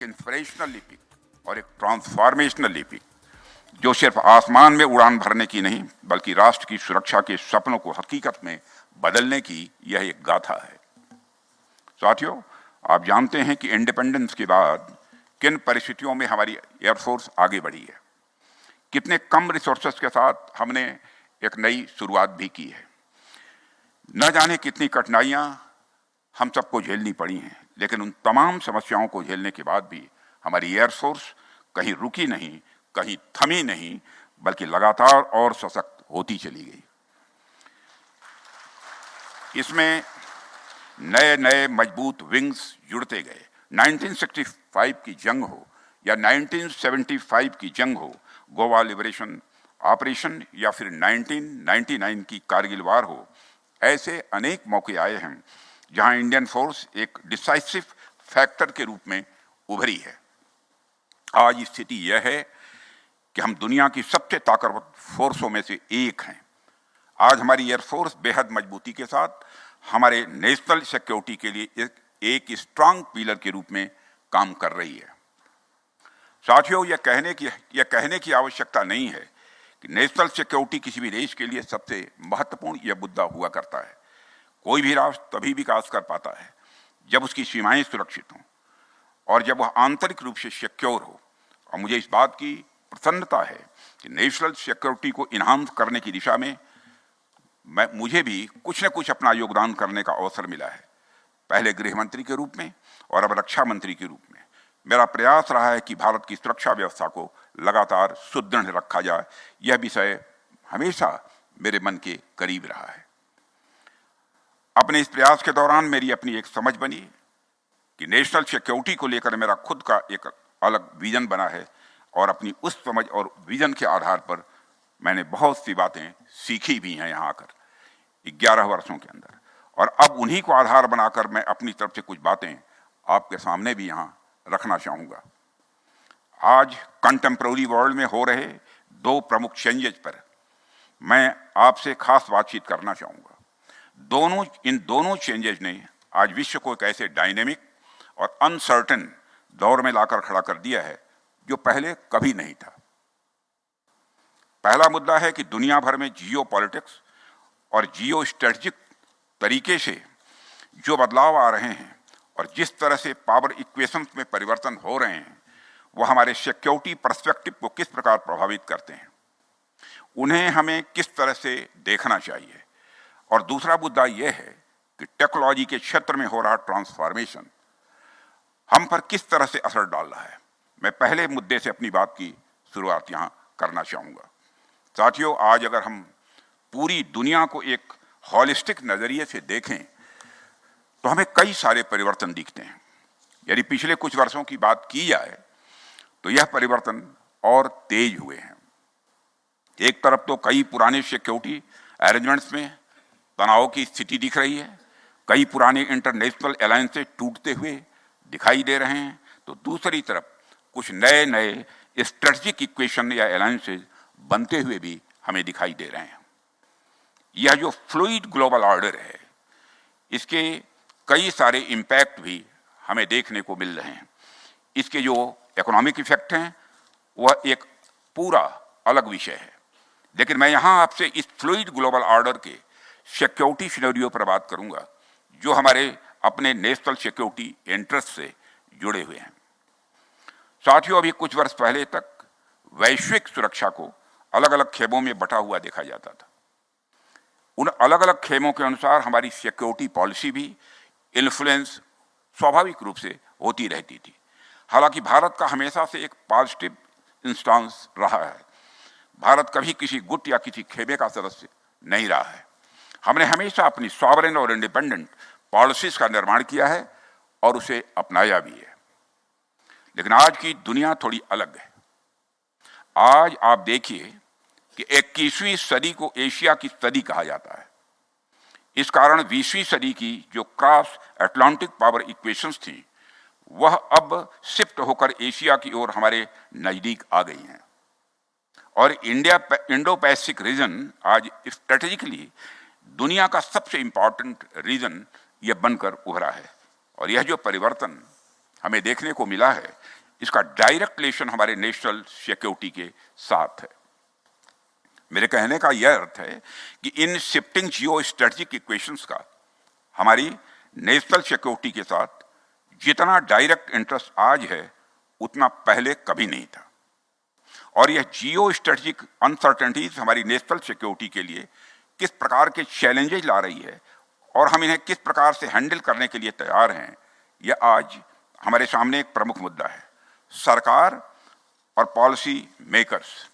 Inspirational leaping और एक transformational leaping जो सिर्फ आसमान में उड़ान भरने की नहीं बल्कि राष्ट्र की सुरक्षा के सपनों को हकीकत में बदलने की यह एक गाथा है। साथियों, आप जानते हैं कि इंडिपेंडेंस के बाद किन परिस्थितियों में हमारी एयरफोर्स आगे बढ़ी है, कितने कम रिसोर्सेस के साथ हमने एक नई शुरुआत भी की है। न जाने कितनी कठिनाइयां हम सबको झेलनी पड़ी हैं, लेकिन उन तमाम समस्याओं को झेलने के बाद भी हमारी एयरफोर्स कहीं रुकी नहीं, कहीं थमी नहीं, बल्कि लगातार और सशक्त होती चली गई। इसमें नए नए मजबूत विंग्स जुड़ते गए। 1965 की जंग हो या 1975 की जंग हो, गोवा लिबरेशन ऑपरेशन या फिर 1999 की कारगिल वार हो, ऐसे अनेक मौके आए हैं जहां इंडियन फोर्स एक डिसाइसिव फैक्टर के रूप में उभरी है। आज स्थिति यह है कि हम दुनिया की सबसे ताकतवर फोर्सों में से एक हैं। आज हमारी एयरफोर्स बेहद मजबूती के साथ हमारे नेशनल सिक्योरिटी के लिए एक स्ट्रांग पिलर के रूप में काम कर रही है। साथियों, यह कहने की आवश्यकता नहीं है कि नेशनल सिक्योरिटी किसी भी देश के लिए सबसे महत्वपूर्ण यह मुद्दा हुआ करता है। कोई भी राष्ट्र तभी विकास कर पाता है जब उसकी सीमाएं सुरक्षित हों और जब वह आंतरिक रूप से सिक्योर हो। और मुझे इस बात की प्रसन्नता है कि नेशनल सिक्योरिटी को इन्हांस करने की दिशा में मुझे भी कुछ न कुछ अपना योगदान करने का अवसर मिला है। पहले गृह मंत्री के रूप में और अब रक्षा मंत्री के रूप में मेरा प्रयास रहा है कि भारत की सुरक्षा व्यवस्था को लगातार सुदृढ़ रखा जाए। यह विषय हमेशा मेरे मन के करीब रहा है। अपने इस प्रयास के दौरान मेरी अपनी एक समझ बनी कि नेशनल सिक्योरिटी को लेकर मेरा खुद का एक अलग विजन बना है और अपनी उस समझ और विजन के आधार पर मैंने बहुत सी बातें सीखी भी हैं यहाँ आकर 11 वर्षों के अंदर। और अब उन्हीं को आधार बनाकर मैं अपनी तरफ से कुछ बातें आपके सामने भी यहाँ रखना चाहूँगा। आज कंटेम्प्रेरी वर्ल्ड में हो रहे दो प्रमुख चेंजेज पर मैं आपसे खास बातचीत करना चाहूँगा। इन दोनों चेंजेस ने आज विश्व को एक ऐसे डायनेमिक और अनसर्टेन दौर में लाकर खड़ा कर दिया है जो पहले कभी नहीं था। पहला मुद्दा है कि दुनिया भर में जियो पॉलिटिक्स और जियो स्ट्रेटजिक तरीके से जो बदलाव आ रहे हैं और जिस तरह से पावर इक्वेशंस में परिवर्तन हो रहे हैं, वो हमारे सिक्योरिटी पर्सपेक्टिव को किस प्रकार प्रभावित करते हैं, उन्हें हमें किस तरह से देखना चाहिए। और दूसरा मुद्दा यह है कि टेक्नोलॉजी के क्षेत्र में हो रहा ट्रांसफॉर्मेशन हम पर किस तरह से असर डाल रहा है। मैं पहले मुद्दे से अपनी बात की शुरुआत यहाँ करना चाहूँगा। साथियों, आज अगर हम पूरी दुनिया को एक हॉलिस्टिक नज़रिए से देखें तो हमें कई सारे परिवर्तन दिखते हैं। यदि पिछले कुछ वर्षों की बात की जाए तो यह परिवर्तन और तेज हुए हैं। एक तरफ तो कई पुराने सिक्योरिटी अरेंजमेंट्स में तनाव की स्थिति दिख रही है, कई पुराने इंटरनेशनल अलायंसेस टूटते हुए दिखाई दे रहे हैं, तो दूसरी तरफ कुछ नए नए स्ट्रेटजिक इक्वेशन या अलायंसेस बनते हुए भी हमें दिखाई दे रहे हैं। यह जो फ्लूइड ग्लोबल ऑर्डर है, इसके कई सारे इम्पैक्ट भी हमें देखने को मिल रहे हैं। इसके जो इकोनॉमिक इफेक्ट हैं वह एक पूरा अलग विषय है, लेकिन मैं यहाँ आपसे इस फ्लूइड ग्लोबल ऑर्डर के सिक्योरिटी सिनेरियो पर बात करूंगा जो हमारे अपने नेशनल सिक्योरिटी इंटरेस्ट से जुड़े हुए हैं। साथियों, अभी कुछ वर्ष पहले तक वैश्विक सुरक्षा को अलग अलग खेमों में बटा हुआ देखा जाता था। उन अलग अलग खेमों के अनुसार हमारी सिक्योरिटी पॉलिसी भी इन्फ्लुएंस स्वाभाविक रूप से होती रहती थी। हालांकि भारत का हमेशा से एक पॉजिटिव इंस्टांस रहा है। भारत कभी किसी गुट या किसी खेमे का सदस्य नहीं रहा है। हमने हमेशा अपनी सॉवरेन और इंडिपेंडेंट पॉलिसीज का निर्माण किया है और उसे अपनाया भी है। लेकिन आज की दुनिया थोड़ी अलग है। आज आप देखिए कि 21वीं सदी को एशिया की सदी कहा जाता है। इस कारण 20वीं सदी की जो क्रॉस अटलांटिक पावर इक्वेशंस थी वह अब शिफ्ट होकर एशिया की ओर हमारे नजदीक आ गई हैं और इंडो पैसिफिक रीजन आज स्ट्रेटेजिकली दुनिया का सबसे इंपॉर्टेंट रीजन यह बनकर उभरा है। और यह जो परिवर्तन हमें देखने को मिला है, इसका डायरेक्ट रिलेशन हमारे नेशनल सिक्योरिटी के साथ है। मेरे कहने का यह अर्थ है कि in shifting geo strategic equations का हमारी नेशनल सिक्योरिटी के साथ जितना डायरेक्ट इंटरेस्ट आज है उतना पहले कभी नहीं था। और यह जियो स्ट्रेटेजिक अनसर्टेनिटीज हमारी नेशनल सिक्योरिटी के लिए किस प्रकार के चैलेंजेस ला रही है और हम इन्हें किस प्रकार से हैंडल करने के लिए तैयार हैं, यह आज हमारे सामने एक प्रमुख मुद्दा है। सरकार और पॉलिसी मेकर्स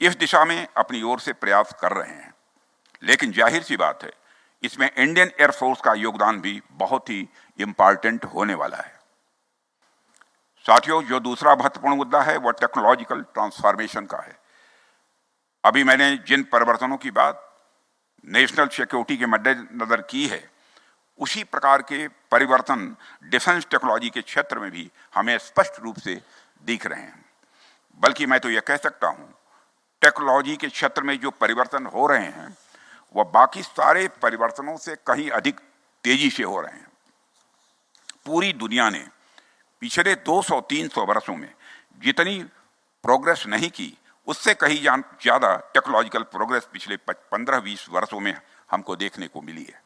इस दिशा में अपनी ओर से प्रयास कर रहे हैं, लेकिन जाहिर सी बात है इसमें इंडियन एयरफोर्स का योगदान भी बहुत ही इंपॉर्टेंट होने वाला है। साथियों, जो दूसरा महत्वपूर्ण मुद्दा है वह टेक्नोलॉजिकल ट्रांसफॉर्मेशन का है। अभी मैंने जिन परिवर्तनों की बात नेशनल सिक्योरिटी के मद्देनजर की है, उसी प्रकार के परिवर्तन डिफेंस टेक्नोलॉजी के क्षेत्र में भी हमें स्पष्ट रूप से दिख रहे हैं। बल्कि मैं तो यह कह सकता हूं, टेक्नोलॉजी के क्षेत्र में जो परिवर्तन हो रहे हैं वह बाकी सारे परिवर्तनों से कहीं अधिक तेजी से हो रहे हैं। पूरी दुनिया ने पिछले 200-300 वर्षों में जितनी प्रोग्रेस नहीं की, उससे कहीं ज्यादा टेक्नोलॉजिकल प्रोग्रेस पिछले 15-20 वर्षों में हमको देखने को मिली है।